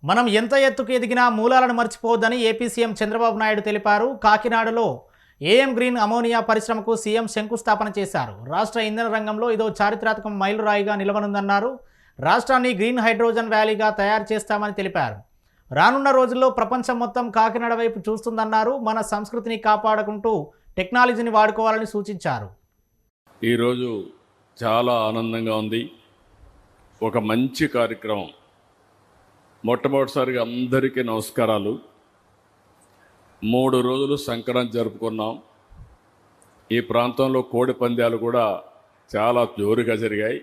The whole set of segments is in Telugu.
మనం ఎంత ఎత్తుకు ఎదిగినా మూలాలను మర్చిపోవద్దని ఏపీ సీఎం చంద్రబాబు నాయుడు తెలిపారు. కాకినాడలో ఏఎం గ్రీన్ అమోనియా పరిశ్రమకు సీఎం శంకుస్థాపన చేశారు. రాష్ట్ర ఇంధన రంగంలో ఇదో చారిత్రాత్మక మైలురాయిగా నిలవనుందన్నారు. రాష్ట్రాన్ని గ్రీన్ హైడ్రోజన్ వ్యాలీగా తయారు చేస్తామని తెలిపారు. రానున్న రోజుల్లో ప్రపంచం మొత్తం కాకినాడ వైపు చూస్తుందన్నారు. మన సంస్కృతిని కాపాడుకుంటూ టెక్నాలజీని వాడుకోవాలని సూచించారు. ఈరోజు చాలా ఆనందంగా ఉంది. ఒక మంచి కార్యక్రమం. మొట్టమొదటిసారిగా అందరికీ నమస్కారాలు. 3 రోజులు సంక్రాంతి జరుపుకున్నాం. ఈ ప్రాంతంలో కోడి పందాలు కూడా చాలా జోరుగా జరిగాయి.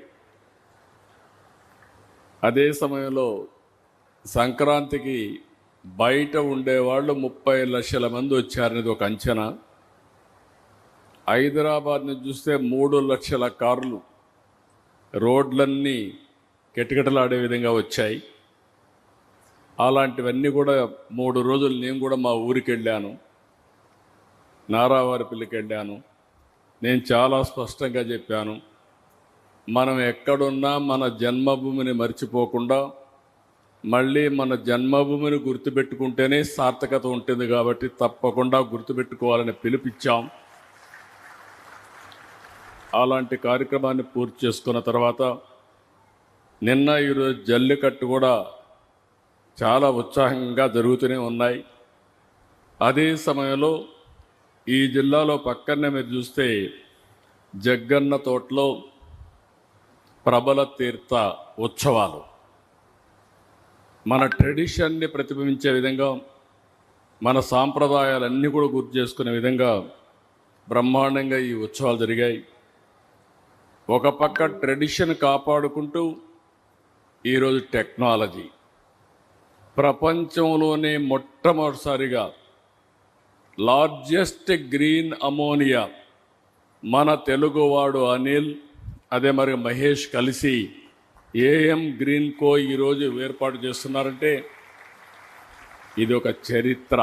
అదే సమయంలో సంక్రాంతికి బయట ఉండేవాళ్ళు 30 లక్షల మంది వచ్చారనేది ఒక అంచనా. హైదరాబాద్ని చూస్తే 3 లక్షల కార్లు రోడ్లన్నీ కిటకిటలాడే విధంగా వచ్చాయి. అలాంటివన్నీ కూడా 3 రోజులు నేను కూడా మా ఊరికి వెళ్ళాను, నారావారిపల్లికి వెళ్ళాను. నేను చాలా స్పష్టంగా చెప్పాను, మనం ఎక్కడున్నా మన జన్మభూమిని మర్చిపోకుండా మళ్ళీ మన జన్మభూమిని గుర్తుపెట్టుకుంటేనే సార్థకత ఉంటుంది. కాబట్టి తప్పకుండా గుర్తుపెట్టుకోవాలని పిలుపిచ్చాం. అలాంటి కార్యక్రమాన్ని పూర్తి చేసుకున్న తర్వాత నిన్న ఈరోజు జల్లికట్టు కూడా చాలా ఉత్సాహంగా జరుగుతూనే ఉన్నాయి. అదే సమయంలో ఈ జిల్లాలో పక్కనే మీరు చూస్తే జగ్గన్న తోటలో ప్రబల తీర్థ ఉత్సవాలు మన ట్రెడిషన్ని ప్రతిబింబించే విధంగా, మన సాంప్రదాయాలన్నీ కూడా గుర్తు చేసుకునే విధంగా బ్రహ్మాండంగా ఈ ఉత్సవాలు జరిగాయి. ఒక పక్క ట్రెడిషన్ కాపాడుకుంటూ ఈరోజు టెక్నాలజీ ప్రపంచంలోనే మొట్టమొదటిసారిగా లార్జెస్ట్ గ్రీన్ అమోనియా మన తెలుగువాడు అనిల్, అదే మరి మహేష్ కలిసి ఏఎం గ్రీన్ కో ఈరోజు ఏర్పాటు చేస్తున్నారంటే ఇది ఒక చరిత్ర.